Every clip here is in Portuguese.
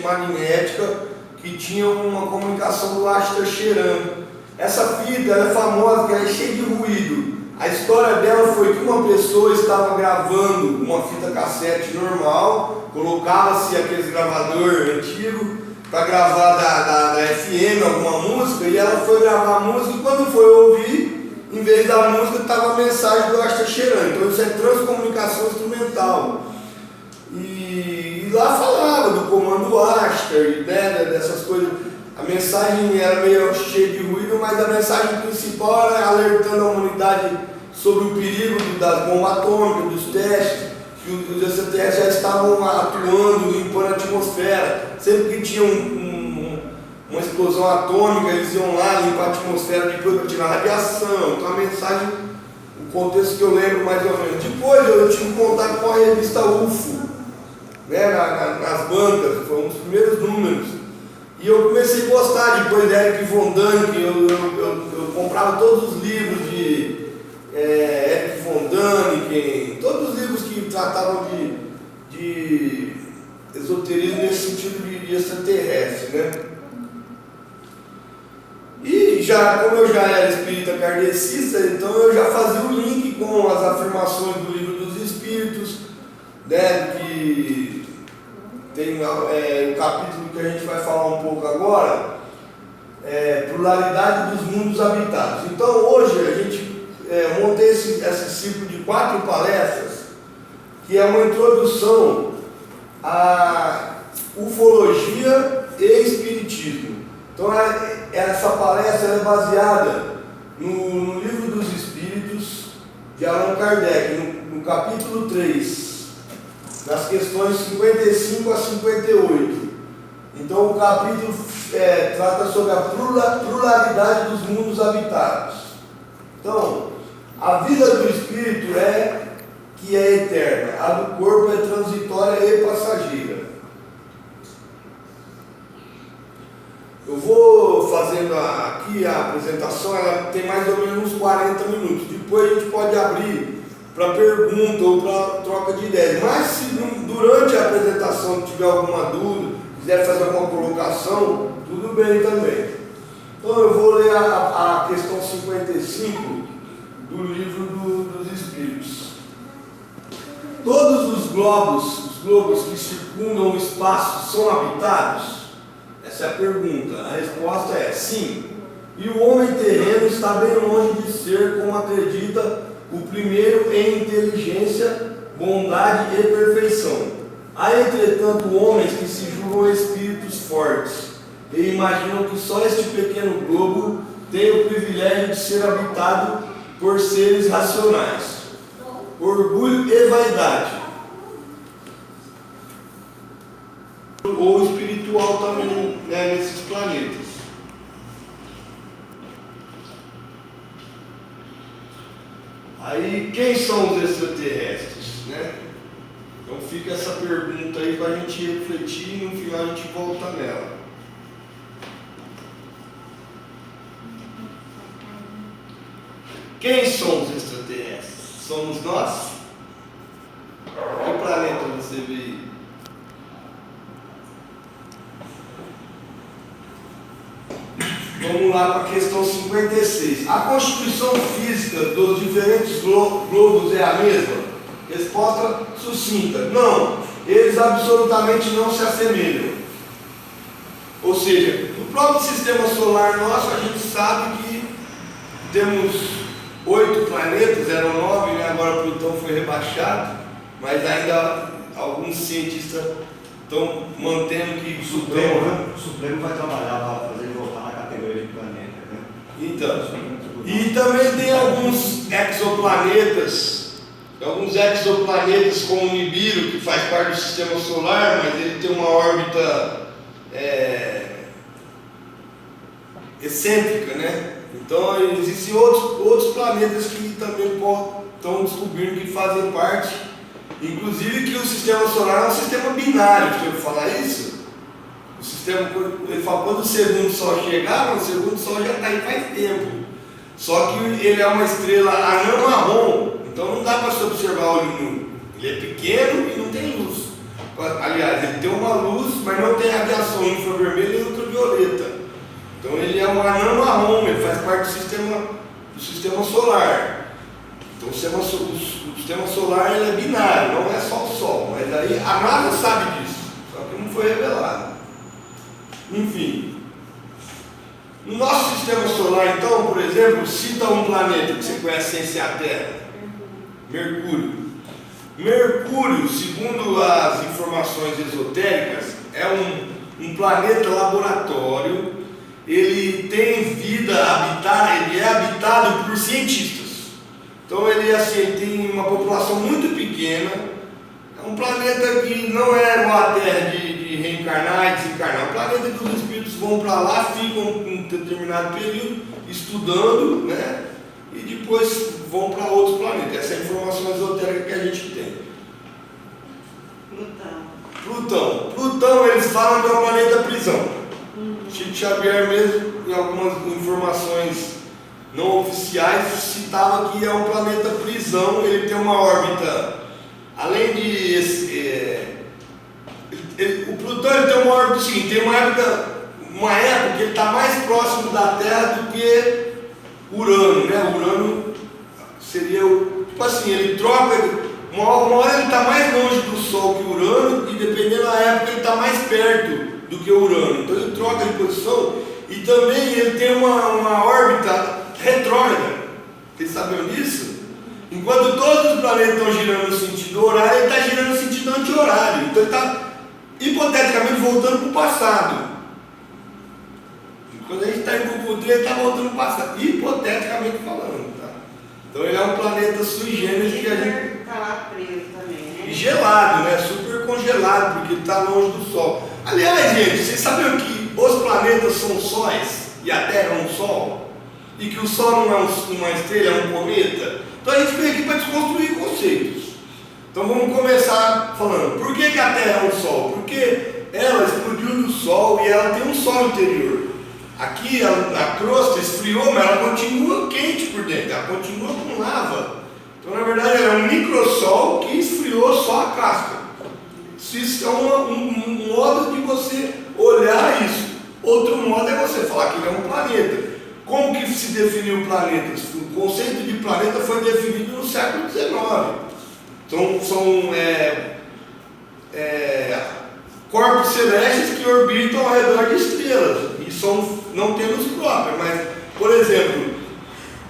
magnética que tinha uma comunicação do Asta cheirando. Essa fita é famosa, que ela é cheia de ruído. A história dela foi que uma pessoa estava gravando uma fita cassete normal, colocava-se aqueles gravador antigo para gravar da FM alguma música, e ela foi gravar a música, e quando foi ouvir, em vez da música estava a mensagem do Asta cheirando. Então isso é transcomunicação instrumental. E lá falava do comando Asta, né, dessas coisas. A mensagem era meio cheia de ruído, mas a mensagem principal era alertando a humanidade sobre o perigo das bombas atômicas, dos testes, que os extraterrestres já estavam atuando, limpando a atmosfera. Sempre que tinha uma explosão atômica, eles iam lá limpar a atmosfera depois para tirar a radiação. Então a mensagem, o contexto que eu lembro mais ou menos. Depois eu tive contato com a revista UFO, né, nas bancas, foi um dos primeiros números. E eu comecei a gostar, depois de Eric Von Däniken, eu comprava todos os livros de Eric Von Däniken, todos os livros que tratavam de esoterismo nesse sentido de extraterrestre, né? E como eu já era espírita kardecista, então eu já fazia o link com as afirmações do Livro dos Espíritos, né, que tem o capítulo que a gente vai falar um pouco agora, pluralidade dos mundos habitados. Então hoje a gente montei esse ciclo de 4 palestras, que é uma introdução à ufologia e espiritismo. Então essa palestra é baseada no Livro dos Espíritos de Allan Kardec, no capítulo 3, nas questões 55 a 58. Então o capítulo trata sobre a pluralidade dos mundos habitados. Então, a vida do espírito que é eterna, a do corpo é transitória e passageira. Eu vou fazendo aqui a apresentação, ela tem mais ou menos uns 40 minutos. Depois a gente pode abrir para pergunta ou para troca de ideias. Mas se durante a apresentação tiver alguma dúvida, quiser fazer alguma colocação, tudo bem também. Então eu vou ler a questão 55 do Livro dos Espíritos. Todos os globos que circundam o espaço são habitados? Essa é a pergunta. A resposta é sim. E o homem terreno está bem longe de ser, como acredita, o primeiro em inteligência, bondade e perfeição. Há, entretanto, homens que se julgam espíritos fortes e imaginam que só este pequeno globo tem o privilégio de ser habitado por seres racionais. Orgulho e vaidade. Ou espiritual também, né, nesses planetas. Aí, quem são os extraterrestres, né? Então fica essa pergunta aí para a gente refletir e no final a gente volta nela. Quem são os extraterrestres? Somos nós? Que planeta você veio? Vamos lá para a questão 56. A constituição física dos diferentes globos é a mesma? Resposta sucinta: não, eles absolutamente não se assemelham. Ou seja, no próprio sistema solar nosso, a gente sabe que temos 8 planetas, eram 9, né? Agora Plutão foi rebaixado, mas ainda alguns cientistas estão mantendo que o Supremo vai trabalhar para fazer voltar na categoria de planeta, né? Então, e também tem alguns exoplanetas como o Nibiru, que faz parte do sistema solar, mas ele tem uma órbita excêntrica, né? Então existem outros planetas que também estão descobrindo que fazem parte, inclusive que o sistema solar é um sistema binário. Deixa eu falar isso. O sistema, ele fala, quando o segundo sol chegar, o segundo sol já está aí faz tempo. Só que ele é uma estrela anã marrom, então não dá para se observar olho nu. Ele é pequeno e não tem luz. Aliás, ele tem uma luz, mas não tem radiação infravermelha e ultravioleta. Então ele é um anã marrom, ele faz parte do sistema solar. Então o sistema solar ele é binário, não é só o Sol. Mas aí a NASA sabe disso, só que não foi revelado. Enfim. No nosso sistema solar, então, por exemplo, cita um planeta que você conhece sem ser a Terra. Mercúrio. Mercúrio, segundo as informações esotéricas, é um planeta laboratório. Ele tem vida habitada, ele é habitado por cientistas. Então ele assim, tem uma população muito pequena. É um planeta que não é igual a Terra de reencarnar e desencarnar. É um planeta que os espíritos vão para lá, ficam um determinado período estudando, né? E depois vão para outros planetas. Essa é a informação esotérica que a gente tem. Plutão, eles falam que é um planeta prisão. Chico Xavier mesmo, em algumas informações não oficiais, citava que é um planeta prisão. Ele tem uma órbita, além de o Plutão ele tem uma órbita seguinte, tem uma época que ele está mais próximo da Terra do que Urano, né? Urano seria tipo assim, ele troca. Uma hora ele está mais longe do Sol que Urano, e dependendo da época ele está mais perto do que Urano. Então ele troca de posição, e também ele tem uma órbita retrógrada. Vocês sabiam disso? Enquanto todos os planetas estão girando no sentido horário, ele está girando no sentido anti-horário. Então ele está hipoteticamente voltando para o passado. Quando a gente está em Cucutri, ele está voltando para o passado, hipoteticamente falando. Tá? Então ele é um planeta sui generis que a gente... Está lá preso também, né? E gelado, né? Super congelado, porque está longe do Sol. Aliás, gente, vocês sabiam que os planetas são sóis e a Terra é um Sol? E que o Sol não é uma estrela, é um cometa? Então a gente veio aqui para desconstruir conceitos. Então vamos começar falando, por que a Terra é um Sol? Porque ela explodiu no Sol e ela tem um Sol interior. Aqui a crosta esfriou, mas ela continua quente por dentro, ela continua com lava. Então na verdade ela é um microsol que esfriou só a casca. Isso é um modo de você olhar isso. Outro modo é você falar que ele é um planeta. Como que se definiu planetas? O conceito de planeta foi definido no século XIX. Então são corpos celestes que orbitam ao redor de estrelas e não tem luz própria. Mas, por exemplo,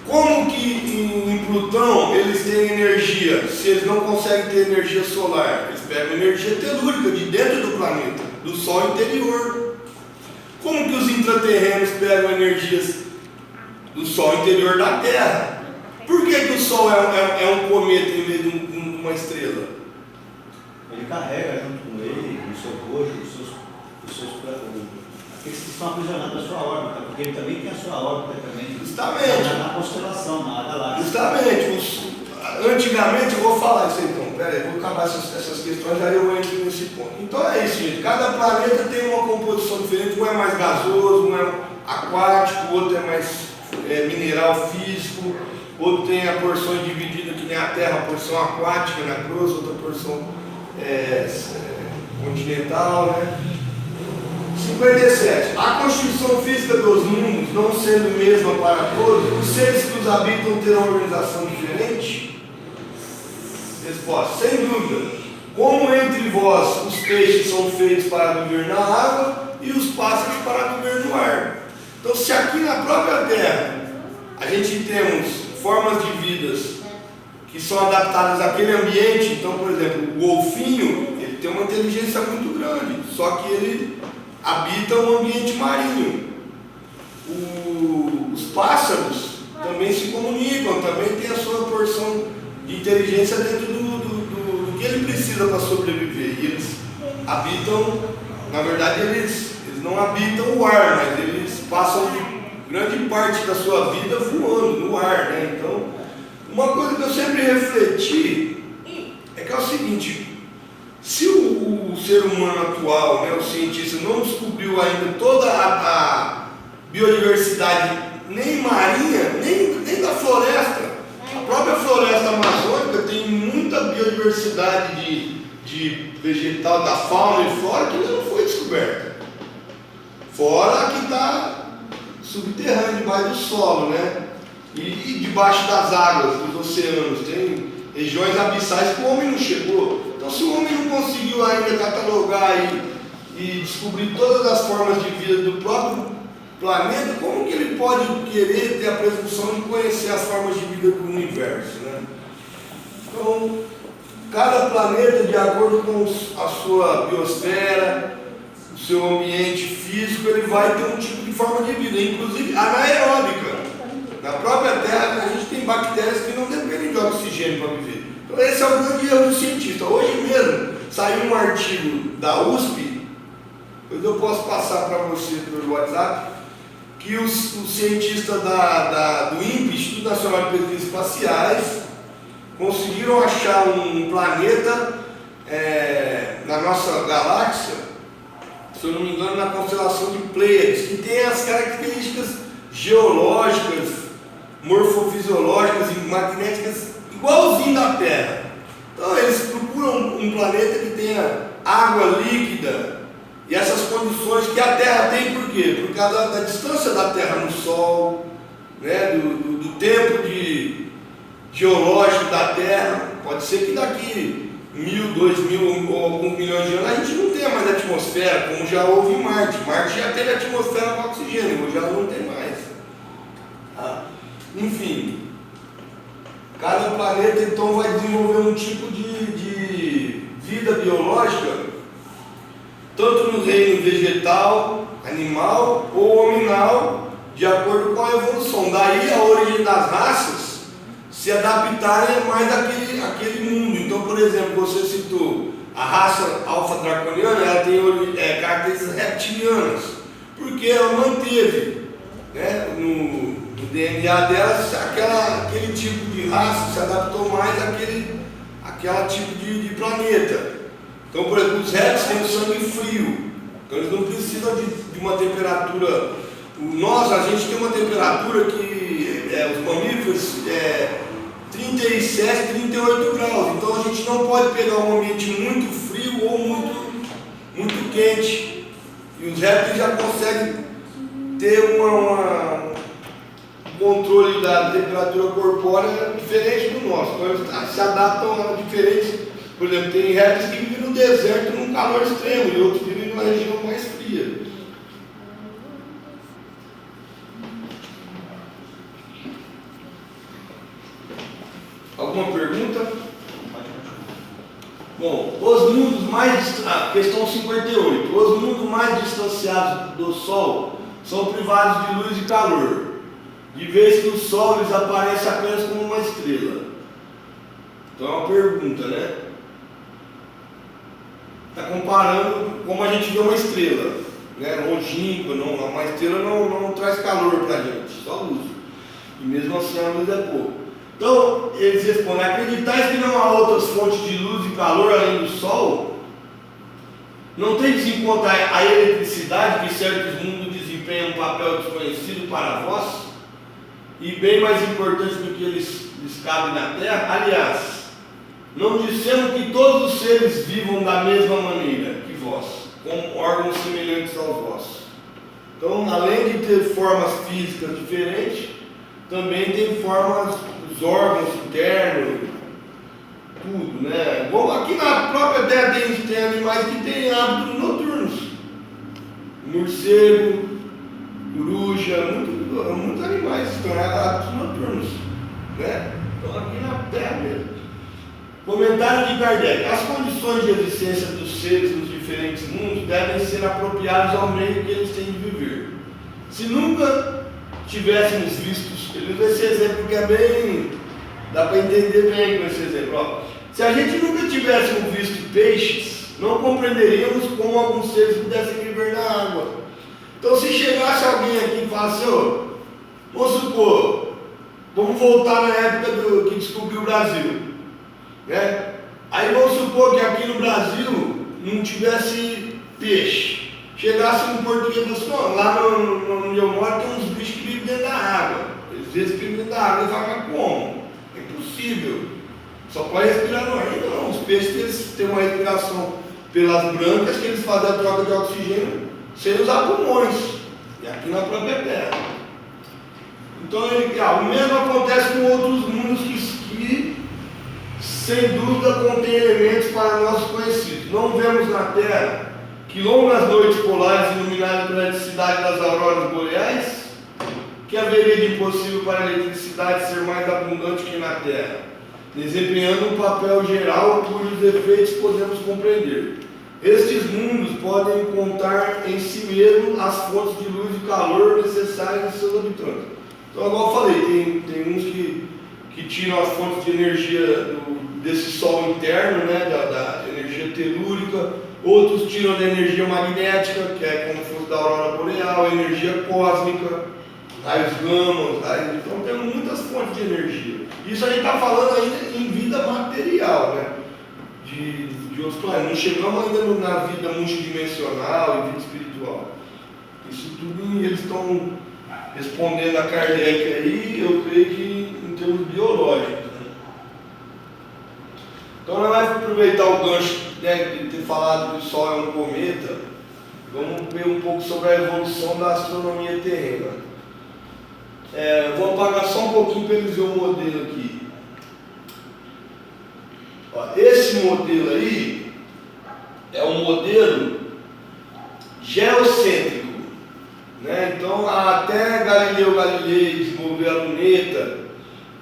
como que em Plutão eles têm energia? Se eles não conseguem ter energia solar, eles pegam energia telúrica de dentro do planeta, do Sol interior. Como que os intraterrenos pegam energias do Sol interior da Terra? Por que o Sol é um cometa em vez de uma estrela? Ele carrega junto com ele, no seu rosto, aqueles que estão aprisionados na sua órbita, porque ele também tem a sua órbita também. Justamente. Na constelação, na galáxia. Justamente. Antigamente, eu vou falar isso aí então, peraí, vou acabar essas questões, aí eu entro nesse ponto. Então é isso, gente. Cada planeta tem uma composição diferente, um é mais gasoso, um é aquático, o outro é mais mineral físico, outro tem a porção dividida que nem a Terra, a porção aquática na crosta, outra porção continental, né? 57. A constituição física dos mundos, não sendo mesma para todos, os seres que os habitam terão uma organização diferente? Resposta: sem dúvida. Como entre vós os peixes são feitos para viver na água e os pássaros para viver no ar. Então, se aqui na própria Terra a gente temos formas de vidas que são adaptadas àquele ambiente, então, por exemplo, o golfinho, ele tem uma inteligência muito grande, só que ele habita um ambiente marinho. Os pássaros também se comunicam, também tem a sua porção de inteligência dentro do que ele precisa para sobreviver. E eles habitam, na verdade eles não habitam o ar, mas eles passam grande parte da sua vida voando no ar, né? Então, uma coisa que eu sempre refleti é que é o seguinte: se o ser humano atual, né, o cientista, não descobriu ainda toda a biodiversidade, nem marinha, nem da floresta, a própria floresta amazônica tem muita biodiversidade de vegetal, da fauna e flora que ainda não foi descoberta. Fora que está subterrâneo, debaixo do solo, né? E debaixo das águas, dos oceanos. Tem regiões abissais que o homem não chegou. Então, se o homem não conseguiu ainda catalogar e descobrir todas as formas de vida do próprio planeta, como que ele pode querer ter a presunção de conhecer as formas de vida do universo, né? Então, cada planeta, de acordo com a sua biosfera, o seu ambiente físico, ele vai ter um tipo de forma de vida, inclusive anaeróbica. Na própria Terra, a gente tem bactérias que não dependem de oxigênio para viver. Então, esse é o grande erro do cientista. Hoje mesmo, saiu um artigo da USP, depois eu posso passar para você pelo WhatsApp, que os cientistas do INPE, Instituto Nacional de Pesquisas Espaciais, conseguiram achar um planeta na nossa galáxia, se eu não me engano, na constelação de Pleiades, que tem as características geológicas, morfofisiológicas e magnéticas igualzinho da Terra. Então eles procuram um planeta que tenha água líquida e essas condições que a Terra tem. Por quê? Por causa da distância da Terra no Sol, né? do tempo geológico da Terra. Pode ser que daqui 1.000, 2.000 ou alguns milhões de anos a gente não tenha mais atmosfera, como já houve em Marte. Marte já teve atmosfera com oxigênio, hoje já não tem mais. Enfim, cada planeta então vai desenvolver um tipo de vida biológica, tanto no reino vegetal, animal ou hominal, de acordo com a evolução. Daí a origem das raças se adaptarem mais àquele mundo. Então, por exemplo, você citou a raça alfa-draconiana, ela tem características reptilianas, porque ela manteve, né, no DNA dela aquele tipo de raça, se adaptou mais àquele tipo de planeta. Então, por exemplo, os répteis têm o sangue frio, então eles não precisam de uma temperatura. A gente tem uma temperatura que os mamíferos 37, 38 graus. Então a gente não pode pegar um ambiente muito frio ou muito quente. E os répteis já conseguem ter um controle da temperatura corpórea diferente do nosso. Então eles se adaptam a diferentes. Por exemplo, tem répteis que vivem no deserto num calor extremo e outros vivem numa região mais fria. Alguma pergunta? Bom, os mundos questão 58. Os mundos mais distanciados do Sol são privados de luz e calor, de vez que o Sol lhes aparece apenas como uma estrela. Então é uma pergunta, né? Está comparando como a gente vê uma estrela, né? Longínqua, uma estrela não traz calor para a gente, só luz. E mesmo assim a luz é pouco. Então, eles respondem: acreditais que não há outras fontes de luz e calor além do Sol? Não tendes em conta a eletricidade que certos mundos desempenham um papel desconhecido para vós? E bem mais importante do que lhes cabe na Terra? Aliás, não dissemos que todos os seres vivam da mesma maneira que vós, com órgãos semelhantes aos vossos. Então, além de ter formas físicas diferentes, também tem formas, os órgãos internos, tudo, né? Bom, aqui na própria Terra tem animais que têm hábitos noturnos. Morcego, coruja, muitos animais que têm hábitos noturnos, né? Então aqui na Terra mesmo. Comentário de Kardec: as condições de existência dos seres nos diferentes mundos devem ser apropriadas ao meio que eles têm de viver. Se nunca tivéssemos visto, ele usa esse exemplo que é bem, dá para entender bem com esse exemplo. Ó, se a gente nunca tivéssemos visto peixes, não compreenderíamos como alguns seres pudessem viver na água. Então, se chegasse alguém aqui e falasse: vamos supor, vamos voltar na época que descobriu o Brasil, né? Aí vamos supor que aqui no Brasil não tivesse peixe. Chegasse um português e falasse: não, lá onde eu moro tem uns bichos que vivem dentro da água. Eles respiram dentro da água e falam: mas como? É impossível. Só pode respirar no ar. E não, os peixes eles têm uma respiração pelas brancas que eles fazem a troca de oxigênio sem usar pulmões. E aqui na própria Terra. Então o mesmo acontece com outros mundos que sem dúvida contém elementos para nossos conhecidos. Não vemos na Terra que longas noites polares iluminadas pela eletricidade das auroras boreais, que haveria de impossível para a eletricidade ser mais abundante que na Terra, desempenhando um papel geral cujos efeitos podemos compreender. Estes mundos podem contar em si mesmos as fontes de luz e calor necessárias de seus habitantes. Então, agora eu falei, tem uns que tiram as fontes de energia desse sol interno, né, da energia telúrica, outros tiram da energia magnética, que é como se fosse da aurora boreal, energia cósmica, raios gama, então tem muitas fontes de energia. Isso a gente está falando ainda em vida material, né, de outros planetas. Não chegamos ainda na vida multidimensional e vida espiritual. Isso tudo eles estão respondendo a Kardec aí, eu creio que em termos biológicos. Né? Então nós vamos aproveitar o gancho, né, de ter falado que o Sol é um cometa. Vamos ver um pouco sobre a evolução da astronomia terrena. Vou apagar só um pouquinho para eles verem o modelo aqui. Ó, esse modelo aí é um modelo geocêntrico. Né? Então, até Galileu Galilei desenvolveu a luneta,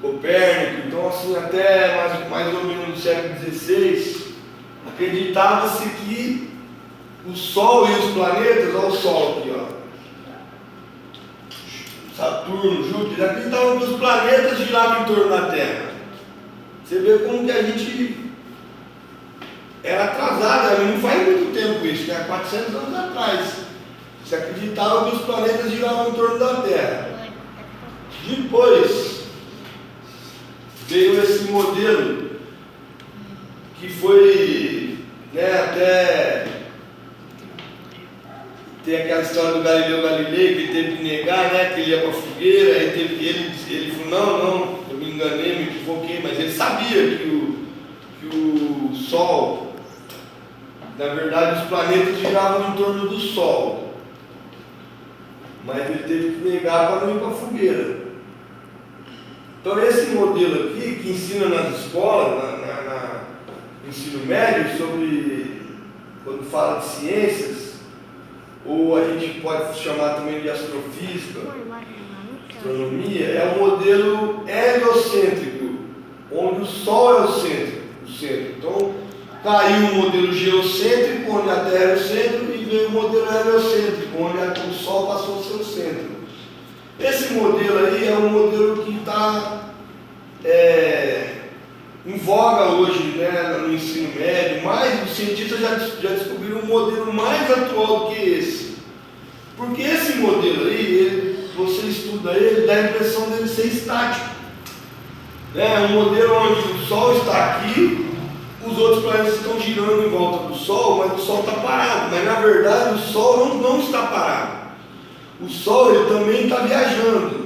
Copérnico, então assim, até mais ou menos no século XVI, acreditava-se que o Sol e os planetas, olha o Sol aqui, ó, Saturno, Júpiter, acreditavam que os planetas giravam em torno da Terra. Você vê como que a gente era atrasado, não faz muito tempo isso, né? 400 anos atrás. Se acreditava que os planetas giravam em torno da Terra. Depois veio esse modelo que foi, né, até tem aquela história do Galileu Galilei que ele teve que negar, né, que ele ia para a fogueira, ele falou, não, eu me enganei, me equivoquei, mas ele sabia que o Sol, na verdade os planetas giravam em torno do Sol. Mas ele teve que negar para não ir para a fogueira. Então esse modelo aqui, que ensina nas escolas, no ensino médio, sobre, quando fala de ciências, ou a gente pode chamar também de astrofísica, astronomia, é um modelo heliocêntrico, onde o Sol é o centro. Então caiu um modelo geocêntrico, onde a Terra é o centro, e veio o modelo heliocêntrico, onde o Sol passou a ser o centro. Esse modelo aí é um modelo que está em voga hoje, né, no ensino médio, mas os cientistas já descobriram um modelo mais atual do que esse. Porque esse modelo aí, você estuda ele, dá a impressão dele ser estático. É um modelo onde o Sol está aqui, os outros planetas estão girando em volta do Sol, mas o Sol está parado. Mas na verdade o Sol não está parado. O Sol ele também está viajando.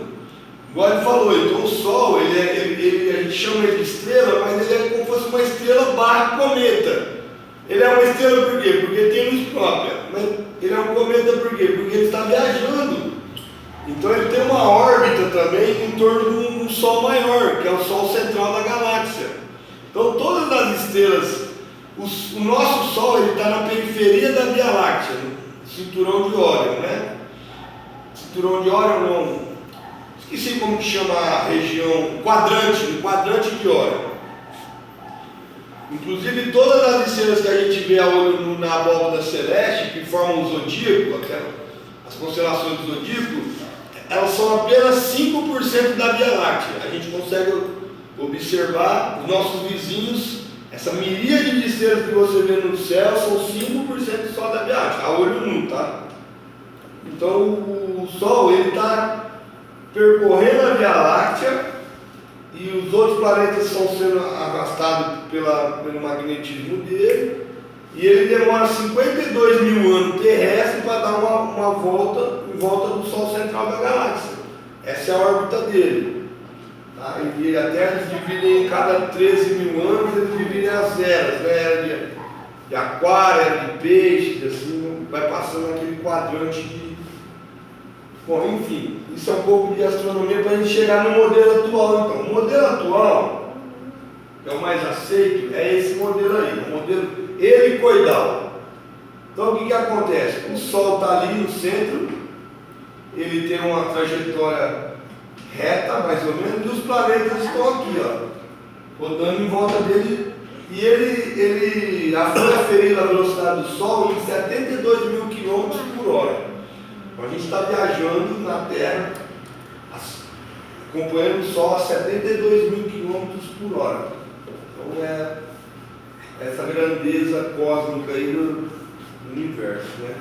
Igual ele falou, então o Sol, a gente chama ele de estrela, mas ele é como se fosse uma estrela barra cometa. Ele é uma estrela por quê? Porque tem luz própria. Mas ele é um cometa por quê? Porque ele está viajando. Então ele tem uma órbita também em torno de um Sol maior, que é o Sol central da galáxia. Então todas as estrelas, o nosso Sol está na periferia da Via Láctea, no cinturão de Órion, né? Cinturão de Órion não, esqueci como que chama a região, o quadrante de Órion. Inclusive todas as estrelas que a gente vê a olho na abóbada celeste, que formam o zodíaco, as constelações do zodíaco, elas são apenas 5% da Via Láctea. A gente consegue observar os nossos vizinhos, essa miríade de estrelas que você vê no céu são 5% só da Via Láctea, a olho nu, tá? Então o Sol ele está percorrendo a Via Láctea e os outros planetas estão sendo arrastados pelo magnetismo dele, e ele demora 52 mil anos terrestre para dar uma volta em volta do Sol central da galáxia. Essa é a órbita dele. Tá? E até eles dividem em cada 13 mil anos, eles dividem as eras, né? Era de aquário, era de peixes, assim, vai passando aquele quadrante de. Bom, enfim, isso é um pouco de astronomia para a gente chegar no modelo atual. Então, o modelo atual, que é o mais aceito, é esse modelo aí, o modelo helicoidal. Então, o que acontece? O Sol está ali no centro, ele tem uma trajetória reta, mais ou menos, e os planetas estão aqui, ó, rodando em volta dele, e ele foi aferido a velocidade do Sol em 72 mil quilômetros por hora. Então, a gente está viajando na Terra, acompanhando o Sol a 72 mil quilômetros por hora. Então, é essa grandeza cósmica aí do universo, né?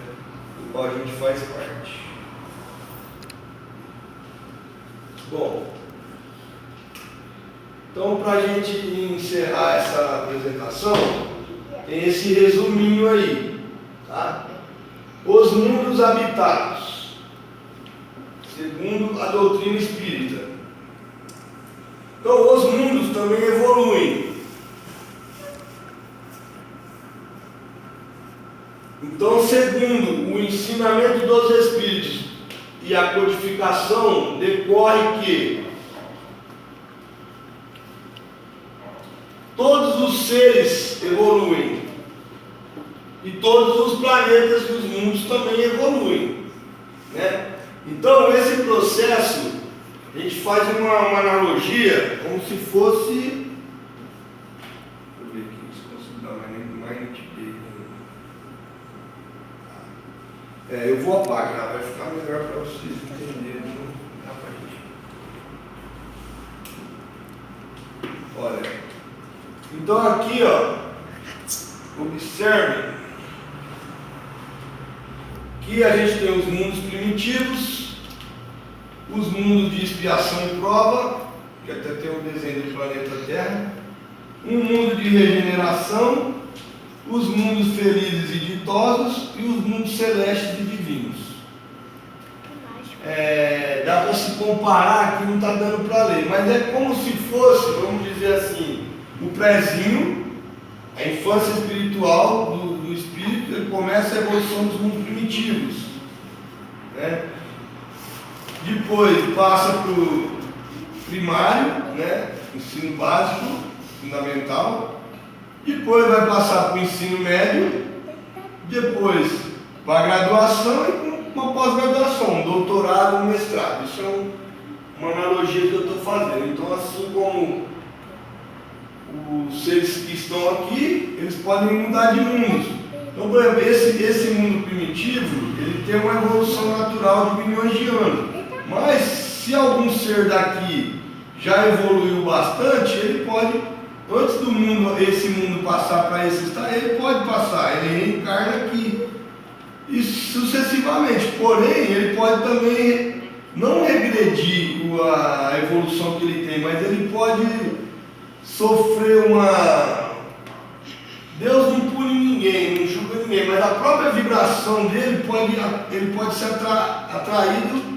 Do qual a gente faz parte. Bom, então, para a gente encerrar essa apresentação, tem esse resuminho aí, tá? Os mundos habitados, segundo a doutrina espírita. Então, os mundos também evoluem. Então, segundo o ensinamento dos Espíritos e a codificação, decorre que todos os seres evoluem e todos os planetas e os mundos também evoluem, né? Então, esse processo, a gente faz uma analogia como se fosse. Deixa eu ver aqui se consigo dar mais nitidez. Eu vou apagar, vai ficar melhor para vocês entenderem. Dá pra gente. Olha. Então aqui, ó, observe que a gente tem os mundos primitivos, os mundos de expiação e prova, que até tem o desenho do planeta Terra, um mundo de regeneração, os mundos felizes e ditosos e os mundos celestes e divinos. Dá para se comparar, aqui não está dando para ler, mas é como se fosse, vamos dizer assim, o prézinho, a infância espiritual do espírito, ele começa a evolução dos mundos primitivos, né? Depois passa para o primário, né? Ensino básico, fundamental. Depois vai passar para o ensino médio, depois para a graduação e uma pós-graduação, um doutorado, um mestrado. Isso é uma analogia que eu estou fazendo. Então, assim como os seres que estão aqui, eles podem mudar de mundo. Então, por exemplo, esse mundo primitivo, ele tem uma evolução natural de milhões de anos. Mas, se algum ser daqui já evoluiu bastante, ele pode, antes do mundo, esse mundo passar para esse estado, ele pode passar, ele reencarna aqui. E sucessivamente. Porém, ele pode também não regredir a evolução que ele tem, mas ele pode sofrer uma... Deus não pune ninguém, não julga ninguém, mas a própria vibração dele ele pode ser atraído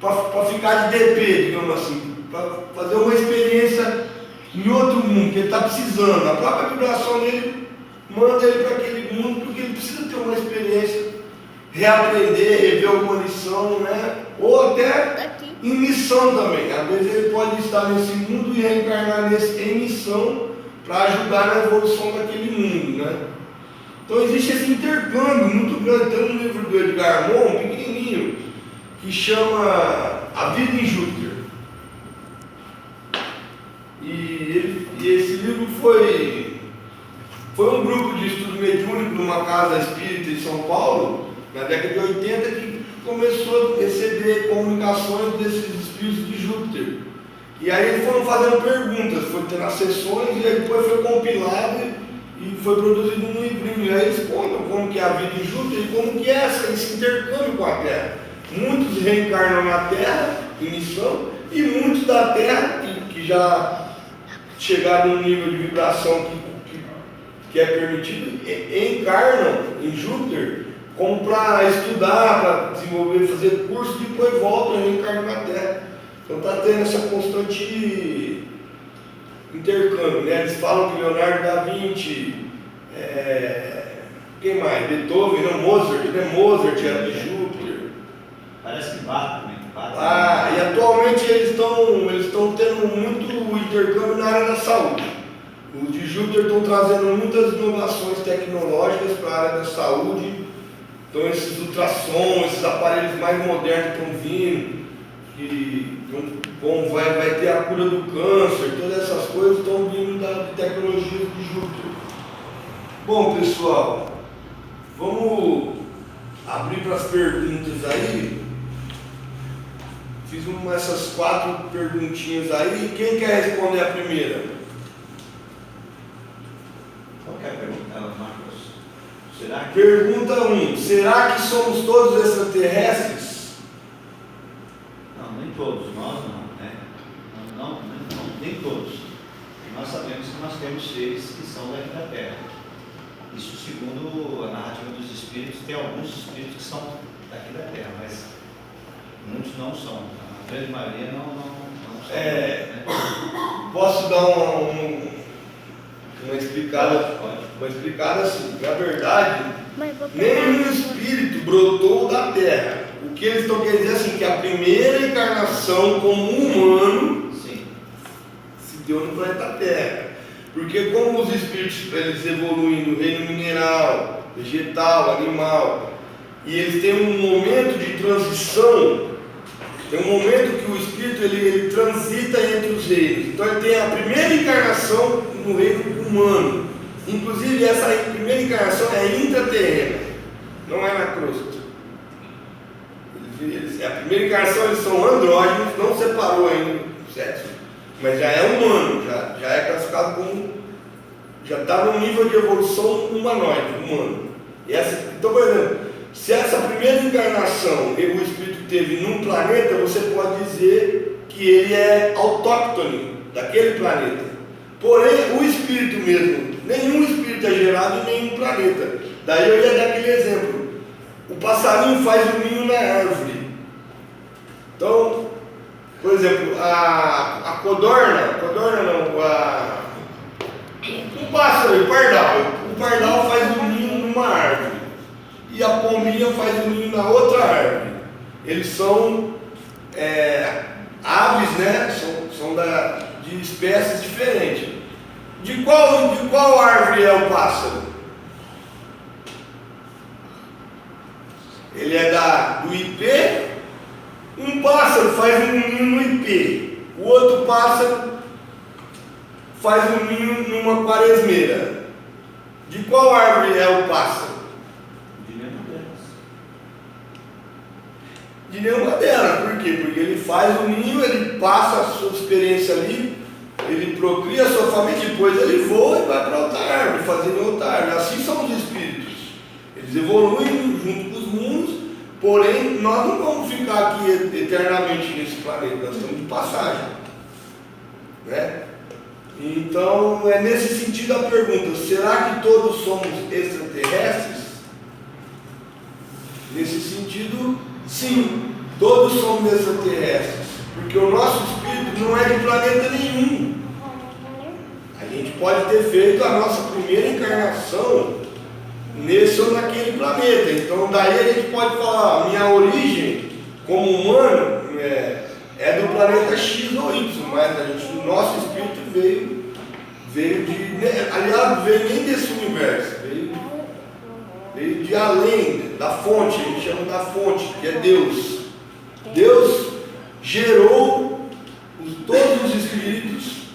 para ficar de DP, digamos assim, para fazer uma experiência em outro mundo, que ele está precisando. A própria vibração dele manda ele para aquele mundo, porque ele precisa ter uma experiência, reaprender, rever alguma lição, né? Ou até em missão também. Às vezes ele pode estar nesse mundo e reencarnar em missão para ajudar na evolução daquele mundo, né? Então existe esse intercâmbio muito grande. Tem um livro do Edgar Morin, pequenininho, que chama A Vida em Júpiter. E esse livro foi um grupo de estudo mediúnico numa casa espírita em São Paulo, na década de 80, que começou a receber comunicações desses espíritos de Júpiter. E aí eles foram fazendo perguntas, foi tendo as sessões, e aí depois foi compilado e foi produzido um livrinho. E aí eles contam como que é a vida em Júpiter e como que é esse intercâmbio com a Terra. Muitos reencarnam na Terra, em missão, e muitos da Terra, que já chegaram num nível de vibração que é permitido, encarnam em Júpiter como para estudar, para desenvolver, fazer curso, e depois voltam e reencarnam na Terra. Então está tendo essa constante intercâmbio, né? Eles falam que Leonardo da Vinci, quem mais? Beethoven, não, Mozart, né? Mozart era de Júpiter. Parece que Bach também. E atualmente eles estão tendo muito intercâmbio na área da saúde. Os de Júpiter estão trazendo muitas inovações tecnológicas para a área da saúde. Então esses ultrassons, esses aparelhos mais modernos estão vindo, que vai ter a cura do câncer, todas essas coisas estão vindo da tecnologia de Júpiter. Bom, pessoal, vamos abrir para as perguntas aí. Fiz essas 4 perguntinhas aí. Quem quer responder a primeira? Qual que é a pergunta, Marcos? Será que... Pergunta 1. Será que somos todos extraterrestres? Não, nem todos. Nós não, né? Não, nem todos. Nós sabemos que nós temos seres que são daqui da Terra. Isso segundo a narrativa dos espíritos. Tem alguns espíritos que são daqui da Terra, mas muitos não são. A grande maioria não são. Né? Posso dar uma explicada? Pode. Uma explicada assim. Na verdade, nenhum espírito brotou da Terra. O que eles estão querendo dizer assim, que a primeira encarnação como humano se deu no planeta Terra. Porque como os espíritos eles evoluem no reino mineral, vegetal, animal, e eles têm um momento de transição, tem um momento que o espírito ele transita entre os reinos. Então ele tem a primeira encarnação no reino humano. Inclusive essa primeira encarnação é intraterrena, não é na crosta. A primeira encarnação eles são andrógenos, não separou ainda o sexo, mas já é humano, já é classificado como, já está no nível de evolução humanoide, humano. Então, por exemplo, se essa primeira encarnação o espírito teve num planeta, você pode dizer que ele é autóctone daquele planeta. Porém, o espírito mesmo, nenhum espírito é gerado em nenhum planeta. Daí eu ia dar aquele exemplo. O passarinho faz o ninho na árvore. Então, por exemplo, a codorna não, o pássaro, o pardal faz o ninho numa árvore. E a pombinha faz o ninho na outra árvore. Eles são aves, né? São de espécies diferentes. De qual árvore é o pássaro? Ele é do ipê. Um pássaro faz um ninho no ipê. O outro pássaro faz um ninho numa quaresmeira. De qual árvore é o pássaro? De nenhuma delas. Por quê? Porque ele faz o ninho, ele passa a sua experiência ali, ele procria a sua família, depois ele voa e vai para outra árvore, fazendo outra árvore. Assim são os espíritos. Eles evoluem junto com os mundos, porém nós não vamos ficar aqui eternamente nesse planeta, nós estamos de passagem. Né? Então é nesse sentido a pergunta: será que todos somos extraterrestres? Nesse sentido, sim, todos somos extraterrestres, porque o nosso espírito não é de planeta nenhum. A gente pode ter feito a nossa primeira encarnação nesse ou naquele planeta. Então daí a gente pode falar, minha origem como humano é do planeta X ou Y, mas o nosso espírito veio aliás, veio nem desse universo, veio de além, da fonte, a gente chama da fonte, que é Deus. Deus gerou todos os espíritos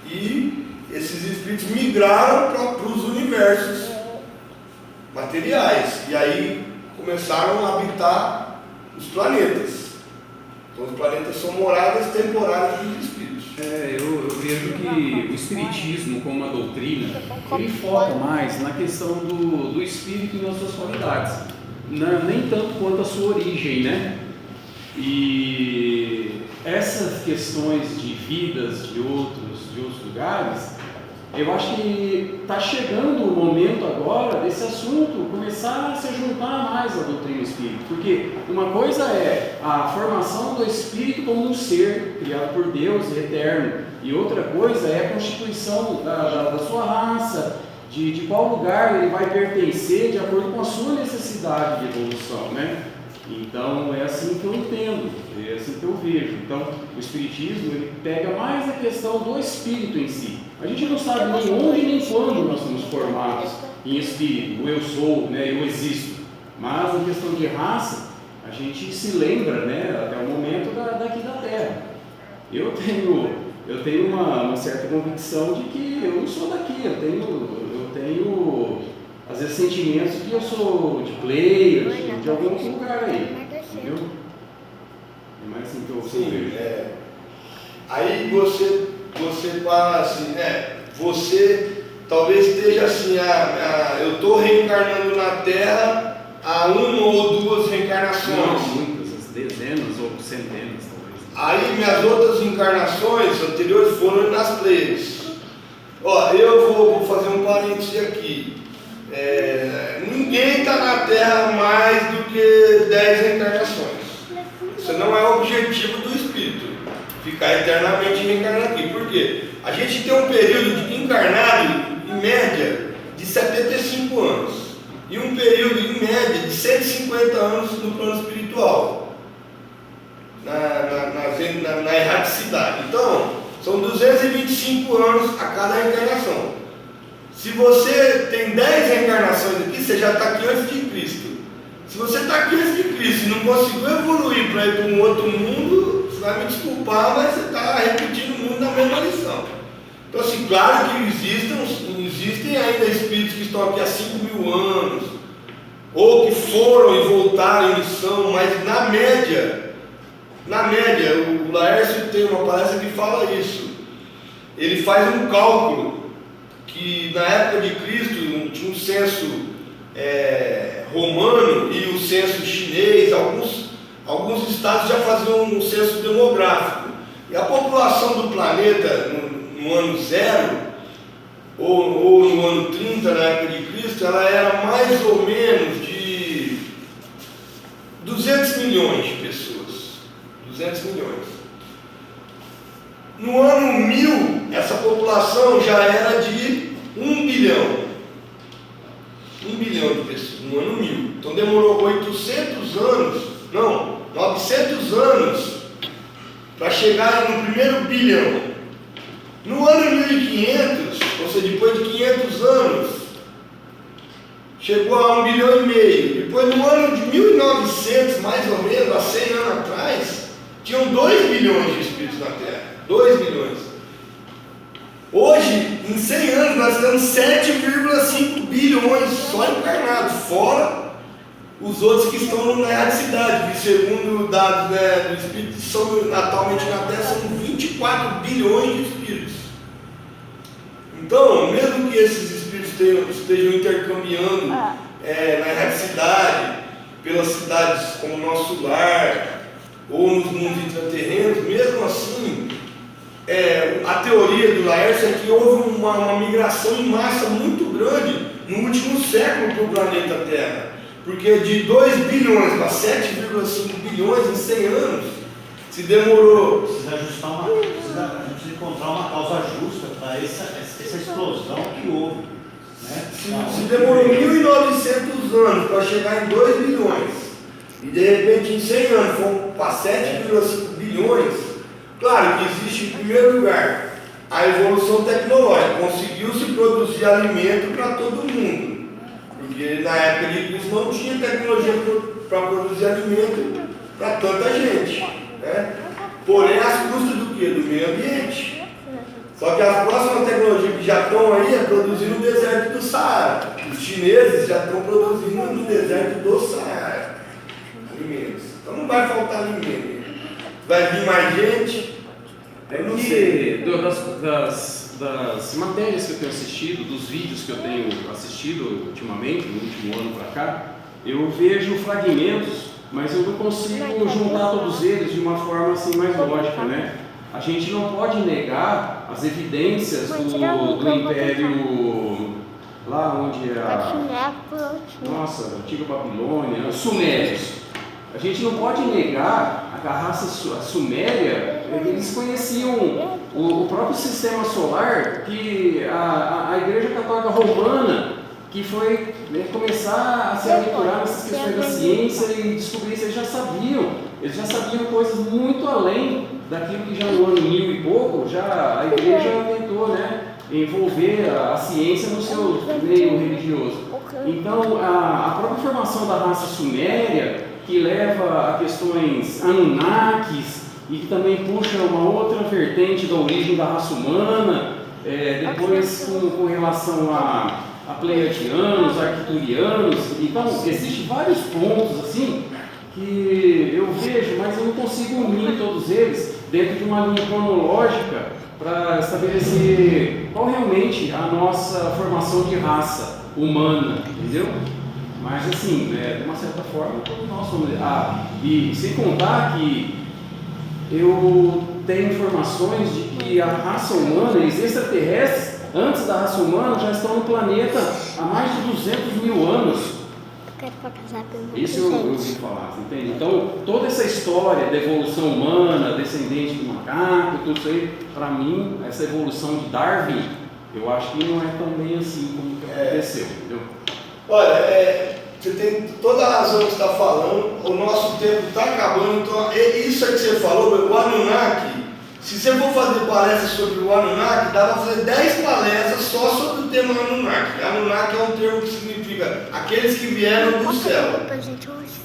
e esses espíritos migraram para os universos materiais e aí começaram a habitar os planetas. Então os planetas são moradas temporárias dos espíritos. Eu vejo que o espiritismo como uma doutrina, ele foca mais na questão do espírito e nas suas qualidades, nem tanto quanto a sua origem, né? E essas questões de vidas de outros lugares, eu acho que está chegando o momento agora desse assunto começar a se juntar mais à doutrina espírita, porque uma coisa é a formação do espírito como um ser criado por Deus e eterno, e outra coisa é a constituição da sua raça, de qual lugar ele vai pertencer de acordo com a sua necessidade de evolução, né? Então é assim que eu entendo, é assim que eu vejo. Então o Espiritismo ele pega mais a questão do espírito em si. A gente não sabe nem onde nem quando nós somos formados em espírito, o eu sou, né, eu existo. Mas em questão de raça, a gente se lembra, né, até o momento daqui da Terra. Eu tenho uma certa convicção de que eu não sou daqui, eu tenho às vezes sentimentos que eu sou de player, de algum outro lugar aí, entendeu? É mais assim que eu vejo. Aí você fala assim, você talvez esteja assim, eu estou reencarnando na Terra há uma ou duas reencarnações. Não, muitas, dezenas ou centenas talvez. Aí minhas outras encarnações anteriores foram nas pleiades. Ó, eu vou fazer um parêntese aqui. Ninguém está na Terra mais do que 10 reencarnações. Isso não é o objetivo do espírito, ficar eternamente reencarnando aqui. Por quê? A gente tem um período de encarnado, em média, de 75 anos. E um período, em média, de 150 anos no plano espiritual. Na erraticidade. Então, são 225 anos a cada reencarnação. Se você tem 10 reencarnações aqui, você já está aqui antes de Cristo. Se você está aqui antes de Cristo e não conseguiu evoluir para ir para um outro mundo, você vai me desculpar, mas você está repetindo o mundo da mesma lição. Então, assim, claro que existem ainda espíritos que estão aqui há 5.000 anos, ou que foram e voltaram em missão, mas na média, o Laércio tem uma palestra que fala isso. Ele faz um cálculo que na época de Cristo tinha um censo romano e o censo chinês, alguns estados já faziam um censo demográfico. E a população do planeta no ano 0 ou no ano 30, na época de Cristo, ela era mais ou menos de 200 milhões de pessoas. 200 milhões. No ano 1000, essa população já era de 1 bilhão. 1 bilhão de pessoas, no ano 1000. Então demorou 900 anos para chegar no primeiro bilhão. No ano 1500, ou seja, depois de 500 anos, chegou a 1,5 bilhão. Depois, no ano de 1900, mais ou menos, há 100 anos atrás, tinham 2 bilhões de espíritos na Terra. 2 bilhões. Hoje, em 100 anos, nós temos 7,5 bilhões só encarnados, fora os outros que estão na erraticidade, que segundo dados do Espírito, atualmente na Terra são 24 bilhões de espíritos. Então, mesmo que esses espíritos estejam intercambiando na erraticidade, pelas cidades como Nosso Lar, ou nos mundos intraterrenos, mesmo assim, a teoria do Laércio é que houve uma migração em massa muito grande no último século para o planeta Terra. Porque de 2 bilhões para 7,5 bilhões em 100 anos, se demorou. Precisa encontrar uma causa justa para essa explosão que houve. Né? Se demorou 1.900 anos para chegar em 2 bilhões, e de repente em 100 anos fomos para 7,5 bilhões, claro que existe em primeiro lugar a evolução tecnológica, conseguiu-se produzir alimento para todo mundo. Porque na época de Cristo não tinha tecnologia para produzir alimento para tanta gente, né? Porém, às custas do quê? Do meio ambiente. Só que as próximas tecnologias que já estão aí é produzir no deserto do Saara. Os chineses já estão produzindo no deserto do Saara alimentos. Então não vai faltar alimento. Vai vir mais gente. Eu não sei. Das matérias que eu tenho assistido, dos vídeos que eu tenho assistido ultimamente, no último ano para cá, eu vejo fragmentos, mas eu não consigo juntar todos eles de uma forma assim mais lógica, né? a gente não pode negar as evidências do Império, lá onde é a antiga Babilônia, os Sumérios. A gente não pode negar a raça suméria, eles conheciam o próprio sistema solar que a Igreja Católica Romana, que foi começar a se aventurar nessas questões da ciência e descobrir isso, eles já sabiam coisas muito além daquilo que já no ano 1000 e pouco, já a Igreja tentou envolver a ciência no seu meio religioso. Então, a própria formação da raça suméria, que leva a questões Anunnakis e que também puxa uma outra vertente da origem da raça humana, depois com relação a pleiadianos, arcturianos. Então, existem vários pontos assim que eu vejo, mas eu não consigo unir todos eles dentro de uma linha cronológica para estabelecer qual realmente a nossa formação de raça humana, entendeu? Mas assim, de uma certa forma, todos nós somos. E sem contar que eu tenho informações de que a raça humana, os extraterrestres, antes da raça humana, já estão no planeta há mais de 200 mil anos. Isso eu ouvi falar, você entende? Então, toda essa história da evolução humana, descendente do macaco, tudo isso aí, para mim, essa evolução de Darwin, eu acho que não é tão bem assim como que aconteceu, entendeu? Olha, você tem toda a razão que você está falando, o nosso tempo está acabando, então isso aí que você falou, o Anunnaki, se você for fazer palestras sobre o Anunnaki, dá para fazer 10 palestras só sobre o tema Anunnaki. Anunnaki é um termo que significa aqueles que vieram do céu,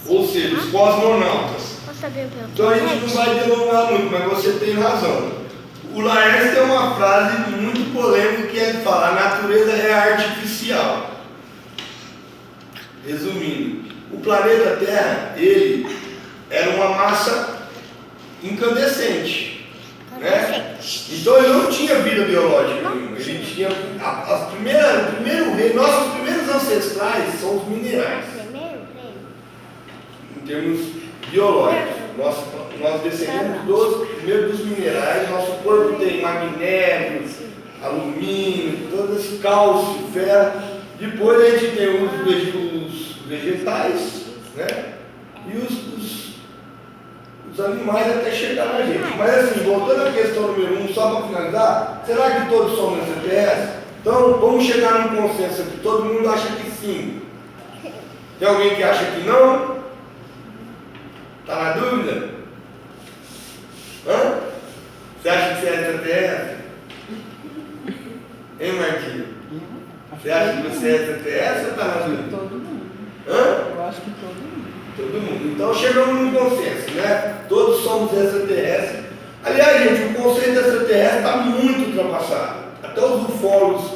ou seja, os cosmonautas. Então a gente não vai delongar muito, mas você tem razão. O Laércio tem uma frase muito polêmica que ele fala: a natureza é artificial. Resumindo, o planeta Terra, ele era uma massa incandescente, né? Então ele não tinha vida biológica nenhuma. Ele tinha nossos primeiros ancestrais são os minerais, em termos biológicos. Nós descendemos primeiro dos minerais. Nosso corpo tem magnésio, alumínio, todo esse cálcio, ferro. Depois a gente tem os vegetais, né? E os animais até chegar na gente. Mas assim, voltando à questão número 1, só para finalizar, será que todos somos extraterrestres? Então vamos chegar num consenso aqui. Todo mundo acha que sim. Tem alguém que acha que não? Está na dúvida? Hã? Você acha que você é extraterrestre? Hein, Marquinhos? Você acha que você é extraterrestre ou está na dúvida? Todo mundo. Hã? Eu acho que todo mundo. Todo mundo. Então chegamos num consenso, né? Todos somos extraterrestres. Aliás, gente, o conceito de extraterrestre está muito ultrapassado. Até os ufólogos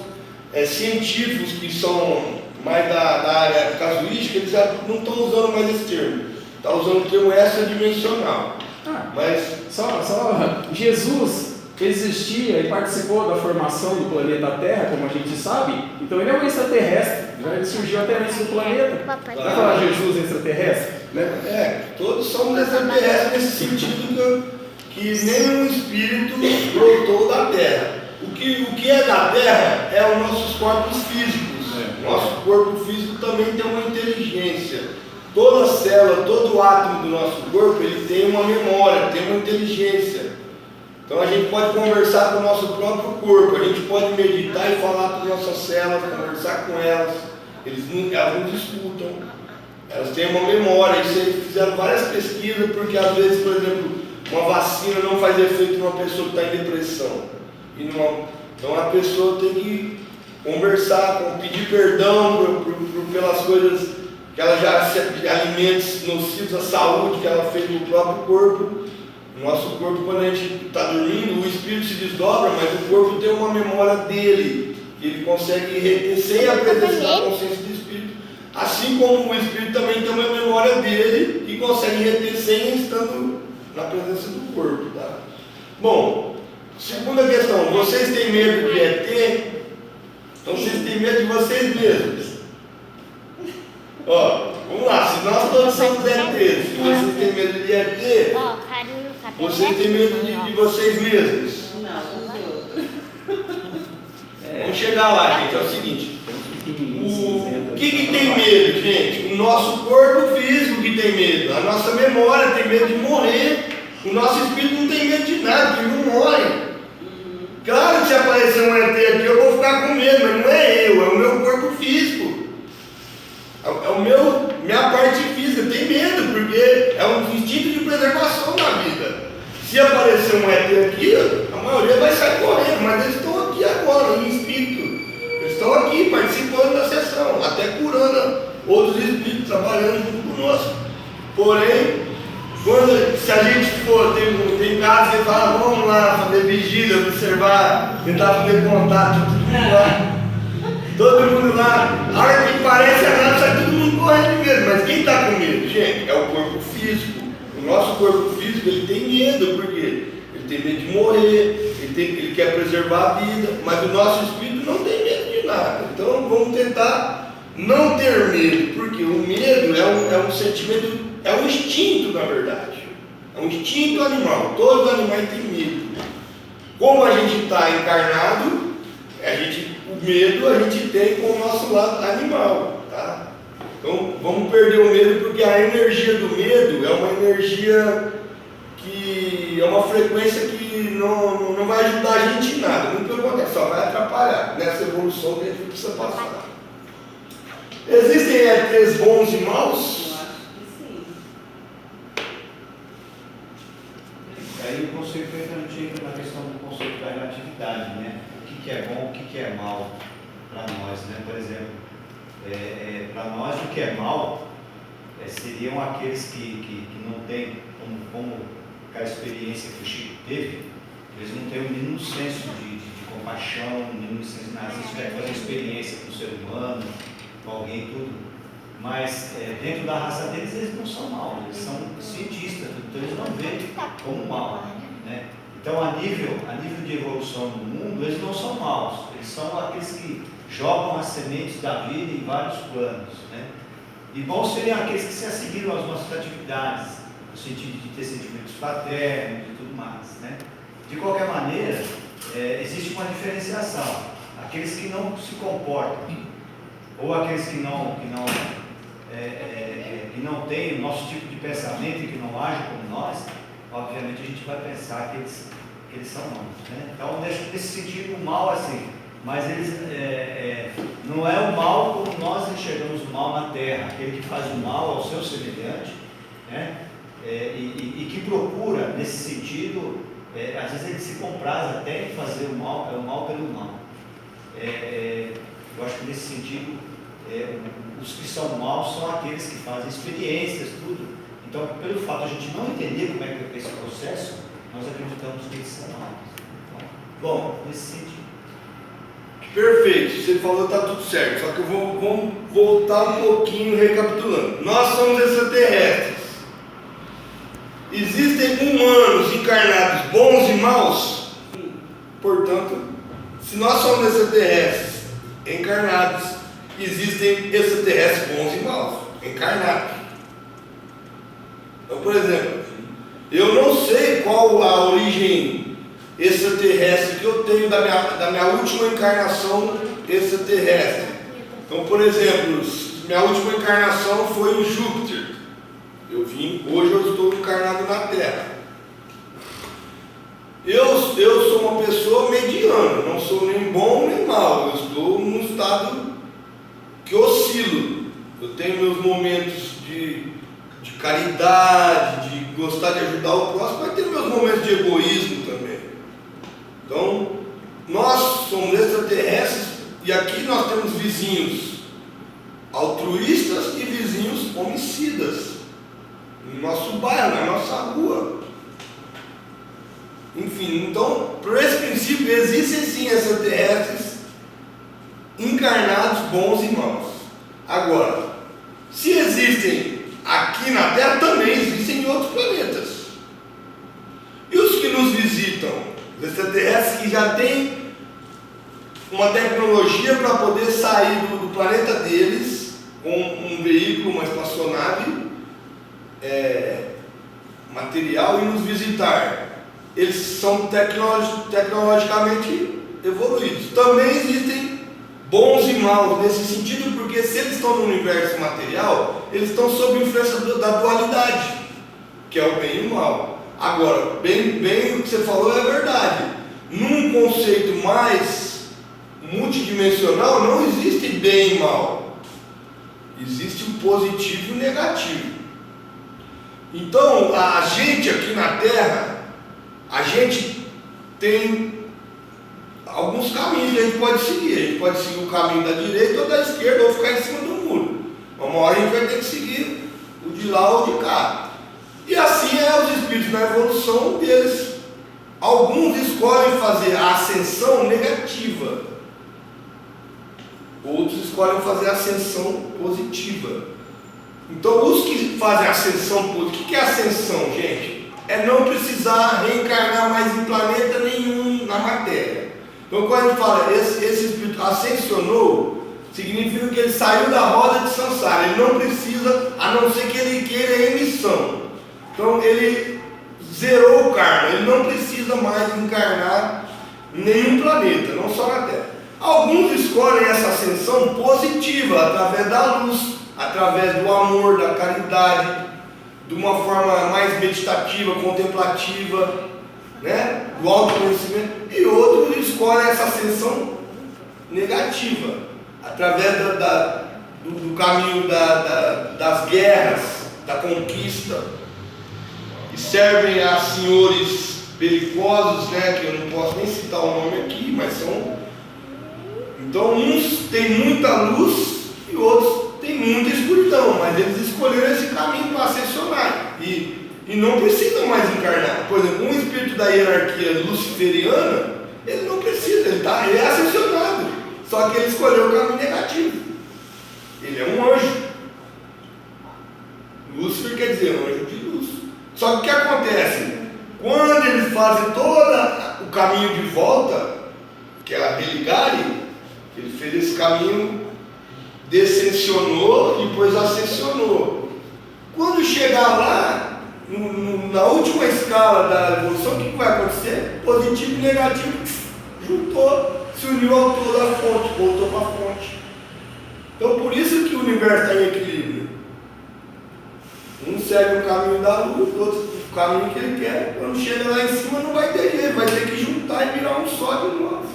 científicos que são mais da área casuística, eles já não estão usando mais esse termo. Está usando o termo extradimensional. Mas Só Jesus existia e participou da formação do planeta Terra, como a gente sabe, então ele é um extraterrestre, ele surgiu até antes do planeta. Vai falar Jesus extraterrestre? Né? Todos somos extraterrestres nesse sentido que nenhum espírito brotou da Terra. O que é da Terra é os nossos corpos físicos. Nosso corpo físico também tem uma inteligência. Toda célula, todo átomo do nosso corpo, ele tem uma memória, tem uma inteligência. Então a gente pode conversar com o nosso próprio corpo, a gente pode meditar e falar com nossas células, conversar com elas. Elas não disputam, elas têm uma memória. Isso eles fizeram várias pesquisas, porque às vezes, por exemplo, uma vacina não faz efeito numa pessoa que está em depressão. Então a pessoa tem que conversar, pedir perdão pelas coisas que ela de alimentos nocivos à saúde que ela fez no próprio corpo. O nosso corpo, quando a gente está dormindo, o espírito se desdobra, mas o corpo tem uma memória dele, que ele consegue reter sem a presença da consciência do espírito. Assim como o espírito também tem uma memória dele, que consegue reter sem estando na presença do corpo. Tá? Bom, segunda questão, vocês têm medo de ET? Então vocês têm medo de vocês mesmos. Ó, vamos lá, se nós todos somos ETs, se vocês têm medo de ET, Vocês têm medo de vocês mesmos? Não, dos outros. Vamos chegar lá, gente. É o seguinte. O que tem medo, gente? O nosso corpo físico que tem medo. A nossa memória tem medo de morrer. O nosso espírito não tem medo de nada, porque não morre. Claro que se aparecer um ET aqui eu vou ficar com medo, mas não é eu, é o meu corpo físico. É minha parte física, tem medo, porque é um instinto de preservação na vida. Se aparecer um ET aqui, a maioria vai sair correndo, mas eles estão aqui agora, em espírito. Eles estão aqui participando da sessão, até curando outros espíritos, trabalhando junto conosco. Porém, se a gente for, tem casos que fala, vamos lá fazer vigília, observar, tentar fazer contato, tudo lá. Todo mundo lá, a hora que parece a nada, sai todo mundo correndo de medo. Mas quem está com medo, gente, é o corpo físico. O nosso corpo físico, ele tem medo, porque ele tem medo de morrer, ele quer preservar a vida, mas o nosso espírito não tem medo de nada. Então vamos tentar não ter medo, porque o medo é um sentimento, é um instinto, na verdade. É um instinto animal. Todos os animais têm medo. Como a gente está encarnado, o medo a gente tem com o nosso lado animal, tá? Então vamos perder o medo, porque a energia do medo é uma energia que é uma frequência que não vai ajudar a gente em nada, muito pelo contrário, só vai atrapalhar nessa evolução que a gente precisa passar. Existem ETs bons e maus? Eu acho que sim. Aí o conceito entra na questão do conceito da relatividade, né? O que é bom, o que é mal para nós, né? Por exemplo, para nós o que é mal seriam aqueles que não têm, como a experiência que o Chico teve, eles não têm o mínimo senso de compaixão, o mínimo senso de nada. Se tiver fazer experiência com o ser humano, com alguém, tudo. Mas dentro da raça deles, eles não são maus, eles são cientistas, então eles não veem como mal, né? Então, a nível de evolução do mundo, eles não são maus, eles são aqueles que jogam as sementes da vida em vários planos, né? E bons seriam aqueles que se asseguiram às nossas atividades, no sentido de ter sentimentos fraternos e tudo mais, né? De qualquer maneira, existe uma diferenciação. Aqueles que não se comportam, ou aqueles que não têm o nosso tipo de pensamento e que não agem como nós, obviamente a gente vai pensar que eles são maus, né? Então, nesse sentido, o mal assim, mas eles não é o mal como nós enxergamos o mal na Terra, aquele que faz o mal ao seu semelhante, né? E que procura, nesse sentido, às vezes ele se compraz até em fazer o mal pelo mal. Eu acho que nesse sentido, os que são maus são aqueles que fazem experiências, tudo. Então, pelo fato de a gente não entender como é que é esse processo, nós acreditamos que eles são maus. Então, bom, nesse sentido. Perfeito, você falou que está tudo certo, só que vamos voltar um pouquinho recapitulando. Nós somos extraterrestres. Existem humanos encarnados bons e maus? Sim. Portanto, se nós somos extraterrestres encarnados, existem extraterrestres bons e maus encarnados. Então, por exemplo, eu não sei qual a origem extraterrestre que eu tenho da minha última encarnação extraterrestre. Então, por exemplo, minha última encarnação foi em Júpiter. Hoje eu estou encarnado na Terra. Eu sou uma pessoa mediana, não sou nem bom nem mal, eu estou num estado que oscilo. Eu tenho meus momentos de caridade, de gostar de ajudar o próximo, mas tem meus momentos de egoísmo também. Então, nós somos extraterrestres e aqui nós temos vizinhos altruístas e vizinhos homicidas no nosso bairro, na nossa rua. Enfim, então, por esse princípio, existem sim extraterrestres encarnados bons e maus. Agora, se existem aqui na Terra, também existem em outros planetas. E os que nos visitam, os extraterrestres que já têm uma tecnologia para poder sair do planeta deles com um veículo, uma espaçonave, material e nos visitar. Eles são tecnologicamente evoluídos. Também existem bons e maus nesse sentido, porque se eles estão no universo material, eles estão sob influência da dualidade, que é o bem e o mal. Agora, bem o que você falou é verdade. Num conceito mais multidimensional, não existe bem e mal. Existe o positivo e o negativo. Então, a gente aqui na Terra, a gente tem alguns caminhos que a gente pode seguir. A gente pode seguir o caminho da direita ou da esquerda, ou ficar em cima do muro. Uma hora a gente vai ter que seguir o de lá ou de cá. E assim é os espíritos na evolução deles. Alguns escolhem fazer a ascensão negativa, outros escolhem fazer a ascensão positiva. Então, os que fazem a ascensão positiva, o que é ascensão, gente? É não precisar reencarnar mais em planeta nenhum na matéria. Então, quando a gente fala esse espírito ascensionou, significa que ele saiu da roda de samsara. Ele não precisa, a não ser que ele queira emissão. Então, ele zerou o karma. Ele não precisa mais encarnar em nenhum planeta, não só na Terra. Alguns escolhem essa ascensão positiva, através da luz, através do amor, da caridade, de uma forma mais meditativa, contemplativa, né? Do autoconhecimento. E outros escolhem essa ascensão negativa, através do caminho das guerras, da conquista, e servem a senhores belicosos, né? Que eu não posso nem citar o nome aqui, mas são. Então, uns têm muita luz e outros têm muita escuridão, mas eles escolheram esse caminho para ascensionar e não precisam mais encarnar. Por exemplo, um espírito da hierarquia luciferiana, ele não precisa, ele é ascensionado, só que ele escolheu o caminho negativo. Ele é um anjo. Lúcifer quer dizer anjo de luz. Só que o que acontece? Quando eles fazem todo o caminho de volta, que é a religare, ele fez esse caminho, descensionou e depois ascensionou. Quando chegar lá, na última escala da evolução, o que vai acontecer? Positivo e negativo juntou, se uniu ao todo da fonte, voltou para a fonte. Então, por isso que o universo está em equilíbrio. Um segue o caminho da luz, o outro o caminho que ele quer. Quando chega lá em cima, não vai ter jeito, vai ter que juntar e virar um só de novo.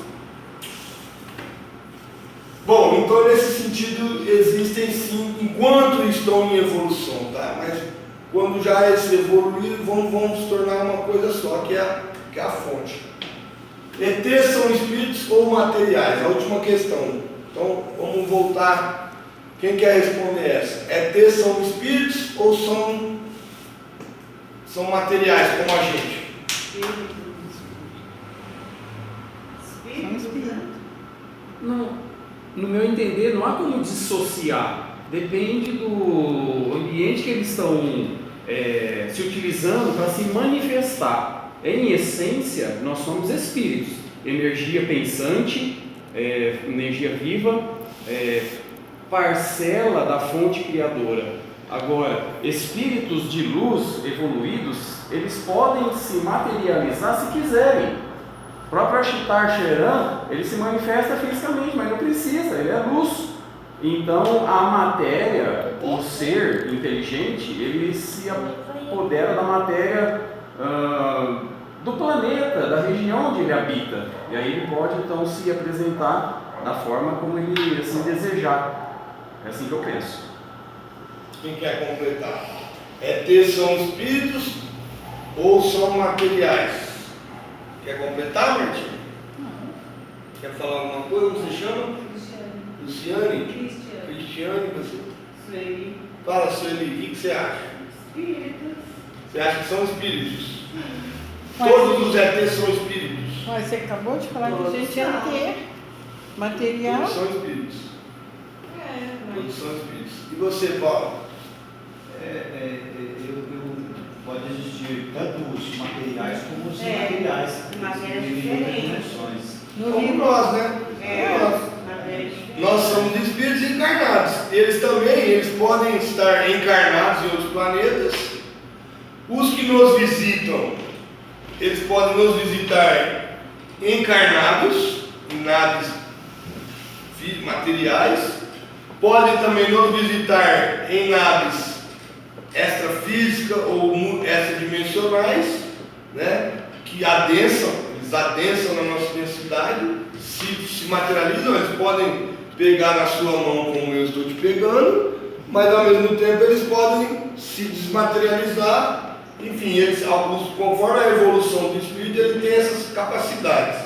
Bom, então nesse sentido existem sim, enquanto estão em evolução, tá? Mas quando já eles evoluíram, vão se tornar uma coisa só, que é a fonte. ETs são espíritos ou materiais? A última questão. Então vamos voltar. Quem quer responder essa? ETs são espíritos ou são materiais como a gente? Espíritos, né? Não. No meu entender, não há como dissociar. Depende do ambiente que eles estão se utilizando para se manifestar. Em essência, nós somos espíritos. Energia pensante, energia viva, parcela da fonte criadora. Agora, espíritos de luz evoluídos, eles podem se materializar se quiserem. O próprio Ashitar Sheran, ele se manifesta fisicamente, mas não precisa, ele é luz. Então, a matéria, o ser inteligente, ele se apodera da matéria do planeta, da região onde ele habita. E aí ele pode, então, se apresentar da forma como ele assim desejar. É assim que eu penso. Quem quer completar? ETs são espíritos ou são materiais? Quer completar, Martim? Quer falar alguma coisa? Como você chama? Luciane? Cristiane, você? Sueli. Fala, Sueli, o que você acha? Espíritos. Você acha que são espíritos? Mas- Todos os ETs são espíritos. Mas você acabou de falar que a Todos gente ia são. ter material. Todos são espíritos. Mas Todos são espíritos. E você, Paulo? Pode existir tanto os materiais como os É, imateriais. matérias Em diferentes. dimensões. No Como livro, nós, né? Nós. Nós somos espíritos encarnados. Eles também, eles podem estar encarnados em outros planetas. Os que que nos visitam, eles podem nos visitar encarnados, em naves materiais, podem também nos visitar em naves extrafísicas ou extradimensionais, né, que eles adensam na nossa densidade, se materializam, eles podem pegar na sua mão como eu estou te pegando, mas ao mesmo tempo eles podem se desmaterializar. Enfim, conforme a evolução do espírito, ele tem essas capacidades.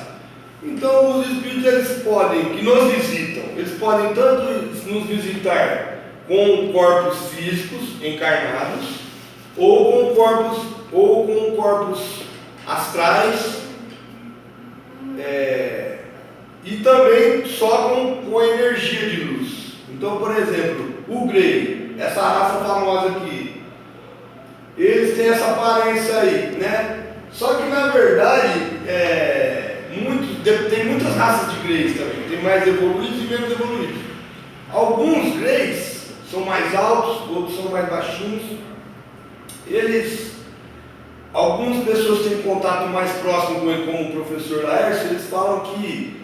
Então os espíritos que nos visitam, eles podem tanto nos visitar com corpos físicos encarnados, ou com corpos astrais, e também só com energia de luz. Então, por exemplo, o Grey, essa raça famosa aqui, eles têm essa aparência aí, né? Só que na verdade, tem muitas raças de Greys também, tem mais evoluídos e menos evoluídos. Alguns Greys são mais altos, outros são mais baixinhos. Algumas pessoas têm contato mais próximo com ele, como o professor Laércio, eles falam que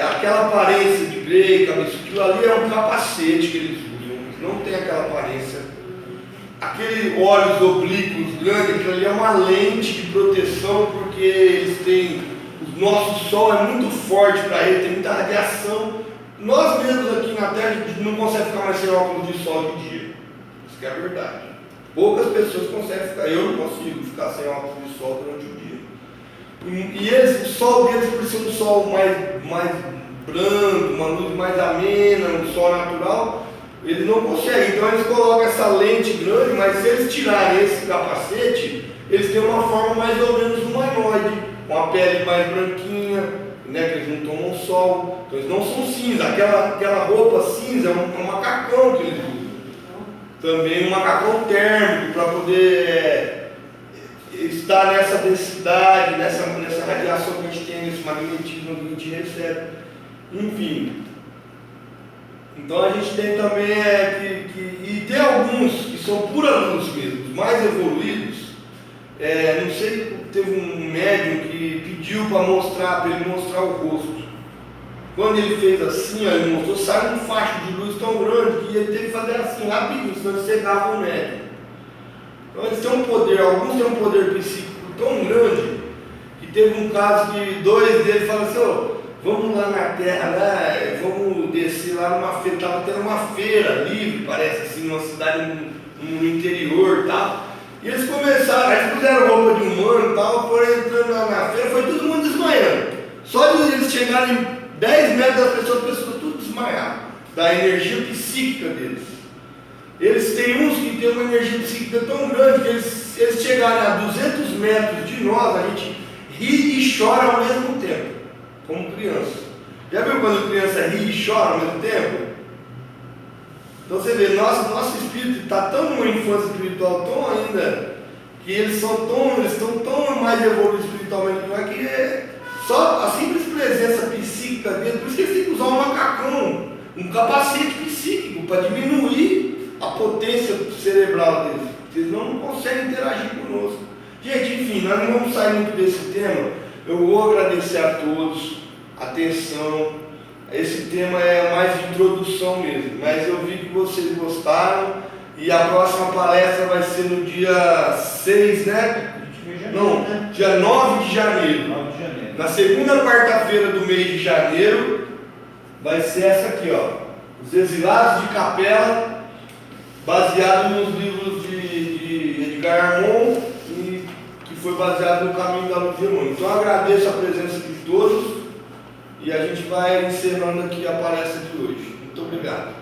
aquela aparência de Grey, aquilo ali é um capacete que eles usam, eles não tem aquela aparência. Aquele olhos oblíquos grandes, aquilo ali é uma lente de proteção, porque o nosso sol é muito forte para ele, tem muita radiação. Nós mesmos aqui na Terra, a gente não consegue ficar mais sem óculos de sol de dia. Isso que é a verdade. Poucas pessoas conseguem ficar, eu não consigo ficar sem óculos de sol durante o dia. E o sol deles, por ser um sol mais brando, uma luz mais amena, um sol natural, eles não conseguem. Então eles colocam essa lente grande, mas se eles tirarem esse capacete, eles têm uma forma mais ou menos humanoide, com a pele mais branquinha, né, que eles não tomam sol, então eles não são cinza. Aquela roupa cinza é um macacão que eles usam. Também um macacão térmico para poder estar nessa densidade, nessa radiação que a gente tem, nesse magnetismo que a gente recebe. Enfim. Então a gente tem também e tem alguns que são pura luz mesmo, os mais evoluídos. Não sei, teve um médium que pediu para ele mostrar o rosto. Quando ele fez assim, ele mostrou, saiu um facho de luz tão grande que ele teve que fazer assim rapidinho, senão ele cegava o médium. Então eles têm um poder, alguns têm um poder psíquico tão grande que teve um caso que 2 deles falaram assim, vamos lá na terra, vamos descer lá numa feira, estava tendo uma feira livre, parece assim, numa cidade no interior e tal. E eles começaram, eles fizeram roupa de humano e tal, foram entrando lá na feira, foi todo mundo desmaiando. Só de eles chegarem 10 metros das pessoas tudo desmaiaram, da energia psíquica deles. Eles têm uns que têm uma energia psíquica tão grande que eles chegarem a 200 metros de nós, a gente ri e chora ao mesmo tempo, como criança. Já viu quando a criança ri e chora ao mesmo tempo? Então você vê, nosso espírito está tão numa infância espiritual, tão ainda, que eles estão tão mais evoluídos espiritualmente que só a simples presença psíquica dele, por isso que eles têm que usar um macacão, um capacete psíquico, para diminuir a potência cerebral deles, porque eles não conseguem interagir conosco. Gente, enfim, nós não vamos sair muito desse tema. Eu vou agradecer a todos a atenção. Esse tema é mais de introdução mesmo, mas eu vi que vocês gostaram e a próxima palestra vai ser no dia 6, né? Não, dia 9 de janeiro. Na segunda quarta-feira do mês de janeiro vai ser essa aqui, Os Exilados de Capela, baseado nos livros de Edgar Armond, que foi baseado no Caminho da Luz de Emmanuel. Então eu agradeço a presença de todos e a gente vai encerrando aqui a palestra de hoje. Muito obrigado.